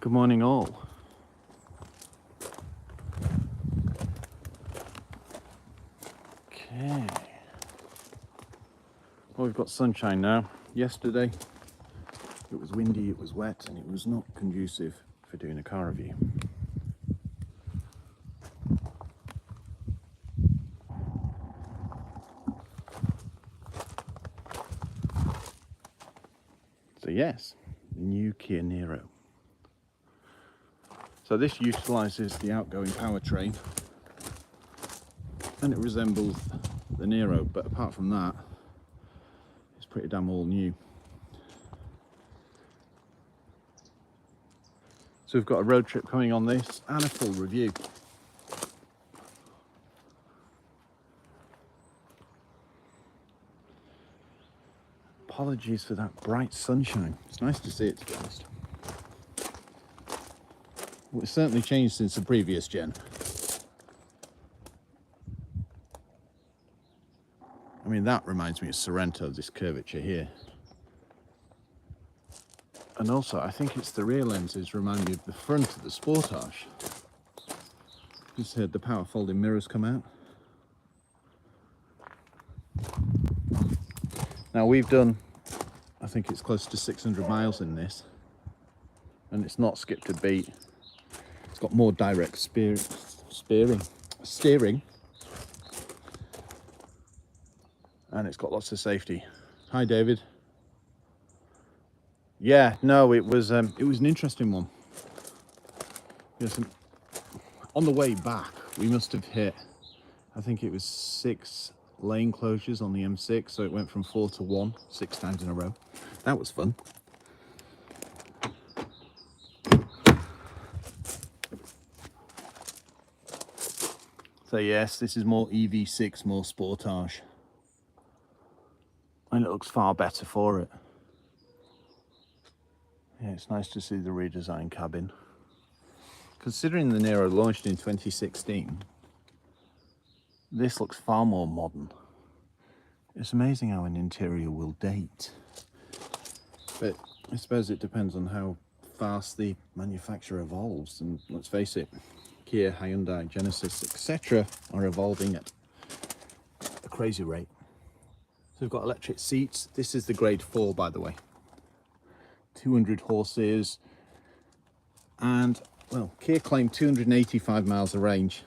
Good morning all. Okay. Well, we've got sunshine now. Yesterday it was windy, it was wet, and it was not conducive for doing a car review. So yes, the new Kia Niro. So this utilises the outgoing powertrain and it resembles the Niro, but apart from that, it's pretty damn all new. So we've got a road trip coming on this and a full review. Apologies for that bright sunshine. It's nice to see it, to be honest. Well, it's certainly changed since the previous gen. I mean, that reminds me of Sorrento, this curvature here. And also, I think it's the rear lenses remind me of the front of the Sportage. Just heard the power folding mirrors come out. Now we've done, I think it's close to 600 miles in this, and it's not skipped a beat. It's got more direct steering, and it's got lots of safety. Hi, David. Yeah, no, it was an interesting one. Yes, on the way back, we must have hit, I think it was 6 lane closures on the M6, so it went from 4 to 1, 6 times in a row. That was fun. So yes, this is more EV6, more Sportage. And it looks far better for it. Yeah, it's nice to see the redesigned cabin. Considering the Niro launched in 2016, this looks far more modern. It's amazing how an interior will date. But I suppose it depends on how fast the manufacturer evolves. And let's face it, Kia, Hyundai, Genesis, etc. are evolving at a crazy rate. So we've got electric seats. This is the grade 4, by the way. 200 horses. And, well, Kia claimed 285 miles of range.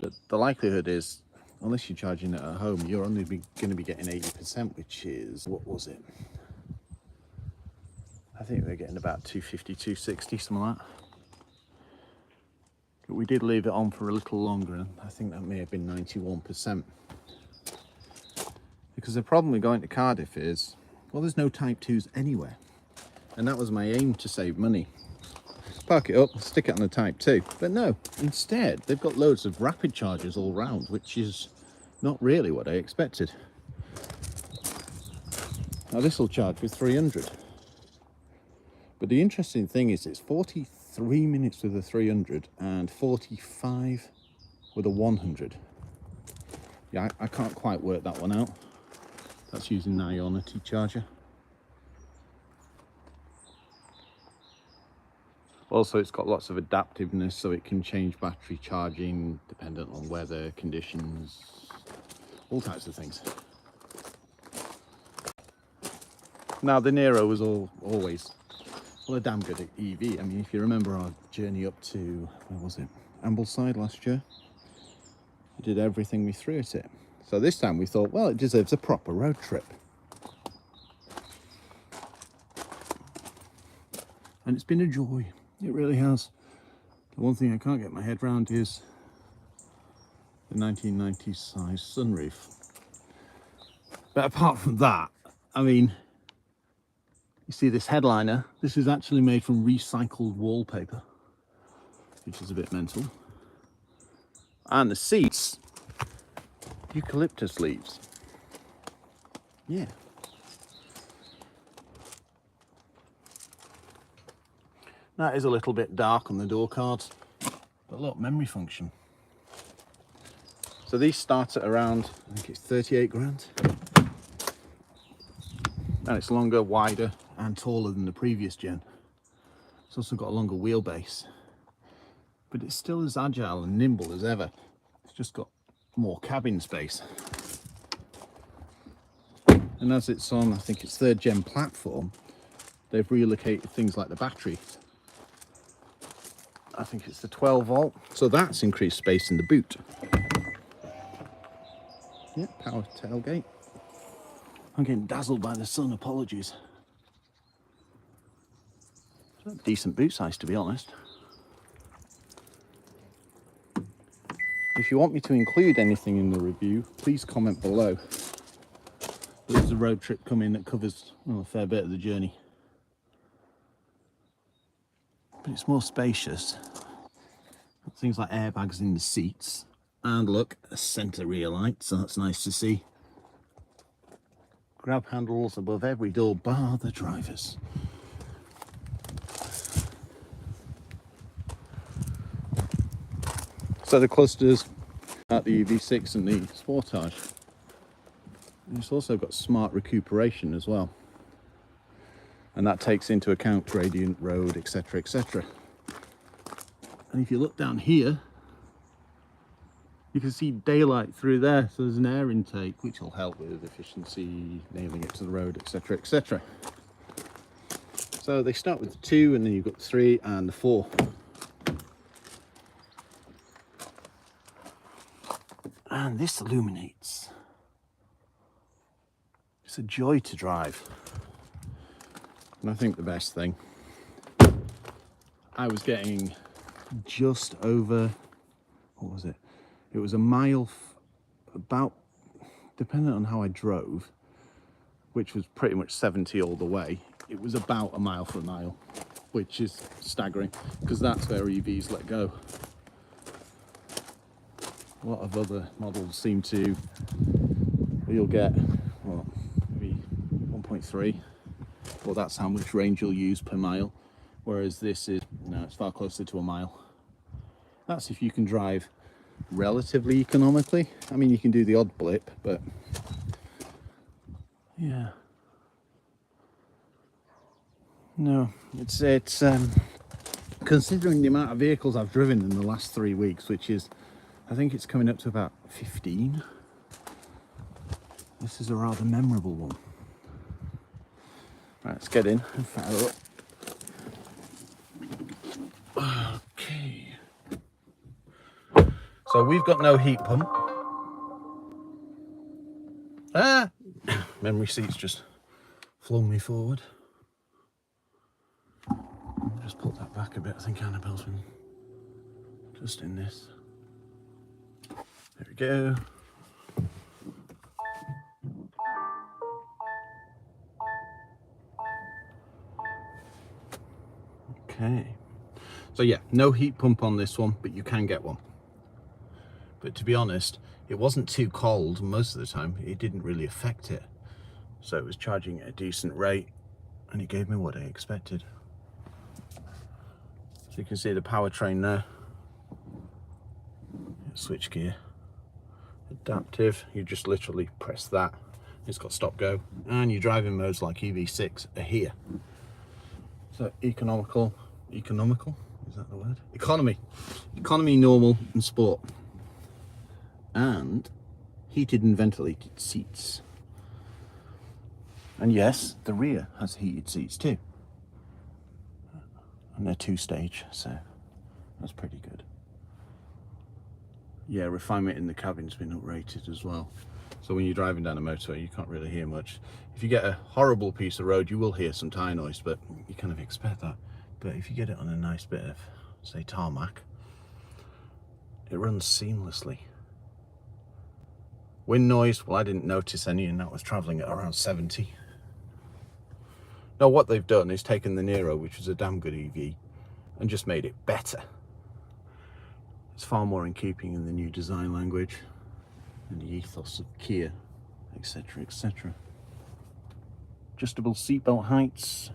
But the likelihood is, unless you're charging it at home, you're only going to be getting 80%, which is, what was it? I think we're getting about 250, 260, something like that. But we did leave it on for a little longer, and I think that may have been 91%. Because the problem with going to Cardiff is, well, there's no Type 2s anywhere. And that was my aim, to save money. Park it up, stick it on the Type 2. But no, instead, they've got loads of rapid chargers all round, which is not really what I expected. Now this will charge with 300. But the interesting thing is it's 43 minutes with a 300 and 45 with a 100. Yeah, I can't quite work that one out. That's using an Ionity charger. Also, it's got lots of adaptiveness, so it can change battery charging dependent on weather, conditions, all types of things. Now, the Niro was always, well, a damn good at EV. I mean, if you remember our journey up to, where was it? Ambleside last year. We did everything we threw at it. So this time we thought, well, it deserves a proper road trip. And it's been a joy. It really has. The one thing I can't get my head around is the 1990s size sunroof. But apart from that, I mean, you see this headliner, this is actually made from recycled wallpaper, which is a bit mental. And the seats, eucalyptus leaves. Yeah. That is a little bit dark on the door cards, but look, memory function. So these start at around, I think it's 38 grand. And it's longer, wider, and taller than the previous gen. It's also got a longer wheelbase, but it's still as agile and nimble as ever. It's just got more cabin space. And as it's on, I think it's 3rd gen platform, they've relocated things like the battery. I think it's the 12 volt, so that's increased space in the boot. Yeah, power tailgate. I'm getting dazzled by the sun, apologies. Decent boot size, to be honest. If you want me to include anything in the review, please comment below. There's a road trip coming that covers a fair bit of the journey. But it's more spacious. Got things like airbags in the seats. And look, a centre rear light, so that's nice to see. Grab handles above every door bar the driver's. So the clusters at the EV6 and the Sportage. And it's also got smart recuperation as well. And that takes into account gradient, road, etc, etc. And if you look down here, you can see daylight through there, so there's an air intake which will help with efficiency, nailing it to the road, etc, etc. So they start with the 2 and then you've got the 3 and the 4. And this illuminates. It's a joy to drive. And I think the best thing, I was getting just over, what was it? It was a mile, about, depending on how I drove, which was pretty much 70 all the way, it was about a mile for a mile, which is staggering, because that's where EVs let go. A lot of other models seem to, you'll get, well, maybe 1.3, or that's how much range you'll use per mile, whereas this is, no, it's far closer to a mile. That's if you can drive relatively economically. I mean, you can do the odd blip, but yeah. No, it's considering the amount of vehicles I've driven in the last 3 weeks, which is, I think it's coming up to about 15. This is a rather memorable one. Right, let's get in and fire up. Okay. So we've got no heat pump. Ah! Memory seat's just flung me forward. Just put that back a bit. I think Annabelle's been just in this. There we go. Okay. So yeah, no heat pump on this one, but you can get one. But to be honest, it wasn't too cold most of the time. It didn't really affect it. So it was charging at a decent rate and it gave me what I expected. So you can see the powertrain there. Switch gear. Adaptive, you just literally press that. It's got stop go. And your driving modes like EV6 are here. So economical, is that the word? Economy, normal and sport. And heated and ventilated seats. And yes, the rear has heated seats too. And they're 2-stage, so that's pretty good. Yeah, refinement in the cabin's been uprated as well. So when you're driving down a motorway, you can't really hear much. If you get a horrible piece of road, you will hear some tyre noise, but you kind of expect that. But if you get it on a nice bit of, say, tarmac, it runs seamlessly. Wind noise, well, I didn't notice any, and that was travelling at around 70. Now, what they've done is taken the Niro, which was a damn good EV, and just made it better. It's far more in keeping in the new design language and the ethos of Kia, etc, etc. Adjustable seatbelt heights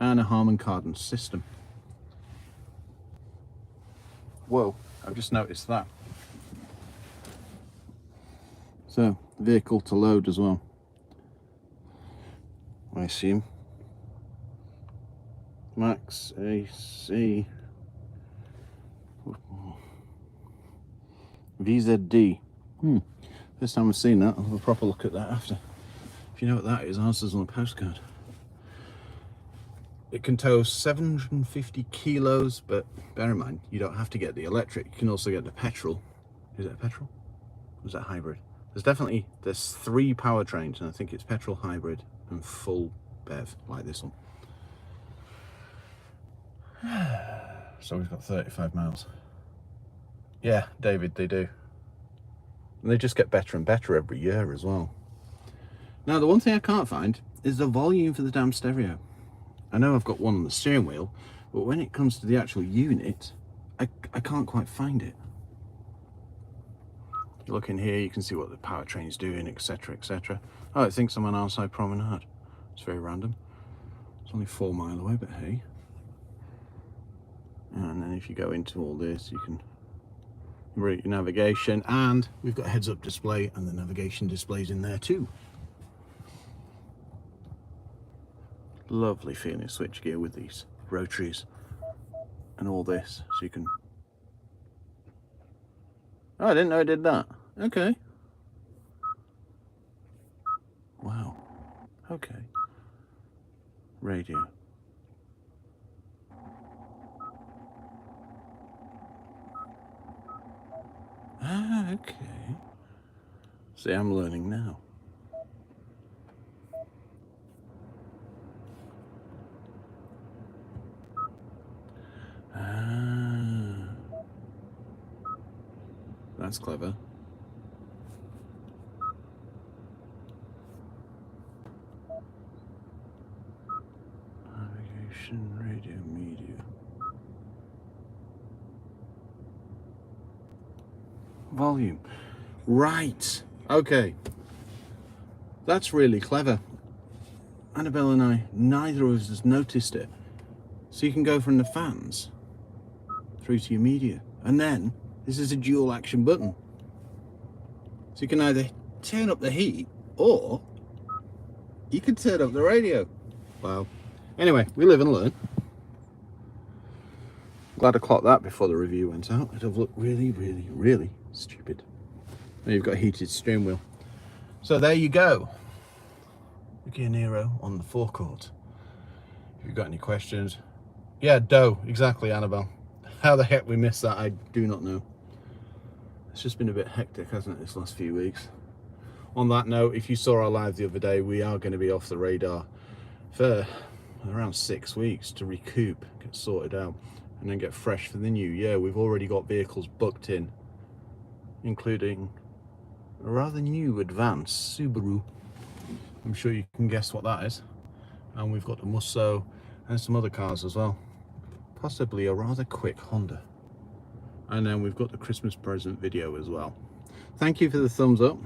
and a Harman Kardon system. Whoa, I've just noticed that. So, vehicle to load as well, I assume. Max AC VZD. First time I've seen that. I'll have a proper look at that after. If you know what that is, answers on the postcard. It can tow 750 kilos, but bear in mind, you don't have to get the electric. You can also get the petrol. Is it a petrol? Or is that hybrid? There's 3 powertrains, and I think it's petrol, hybrid, and full BEV, like this one. So we've got 35 miles. Yeah, David, they do. And they just get better and better every year as well. Now, the one thing I can't find is the volume for the damn stereo. I know I've got one on the steering wheel, but when it comes to the actual unit, I can't quite find it. You look in here, you can see what the powertrain's doing, etc, etc. Oh, it thinks I'm on outside promenade. It's very random. It's only 4 miles away, but hey. And then if you go into all this, you can route your navigation, and we've got a heads-up display, and the navigation display's in there too. Lovely feeling switchgear with these rotaries and all this, so you can... Oh, I didn't know it did that. Okay. Wow. Okay. Radio. Ah, okay. See, I'm learning now. Ah. That's clever. Navigation, radio, media. Volume. Right. Okay. That's really clever. Annabelle and I, neither of us has noticed it. So you can go from the fans through to your media. And then this is a dual action button. So you can either turn up the heat or you can turn up the radio. Wow. Anyway, we live and learn. Glad I clocked that before the review went out. It'd have looked really, really, really stupid. Now you've got a heated steering wheel. So there you go. The Kia Niro on the forecourt. If you've got any questions. Yeah, dough. Exactly, Annabelle. How the heck we missed that, I do not know. It's just been a bit hectic, hasn't it, this last few weeks. On that note, if you saw our live the other day, we are going to be off the radar for around 6 weeks to recoup, get sorted out, and then get fresh for the new year. We've already got vehicles booked in, including a rather new advanced Subaru. I'm sure you can guess what that is. And we've got the Musso and some other cars as well. Possibly a rather quick Honda. And then we've got the Christmas present video as well. Thank you for the thumbs up.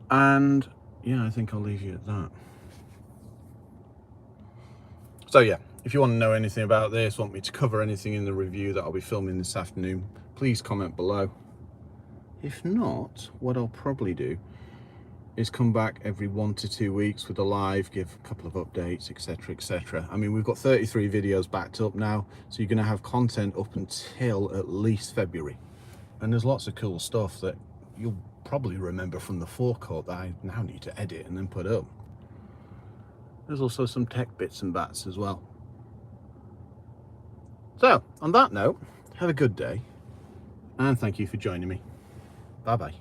And yeah, I think I'll leave you at that. So yeah, if you want to know anything about this, want me to cover anything in the review that I'll be filming this afternoon, please comment below. If not, what I'll probably do is come back every 1 to 2 weeks with a live, give a couple of updates, etc, etc. I mean, we've got 33 videos backed up now, so you're going to have content up until at least February. And there's lots of cool stuff that you'll probably remember from the forecourt that I now need to edit and then put up. There's also some tech bits and bats as well. So, on that note, have a good day, and thank you for joining me. Bye-bye.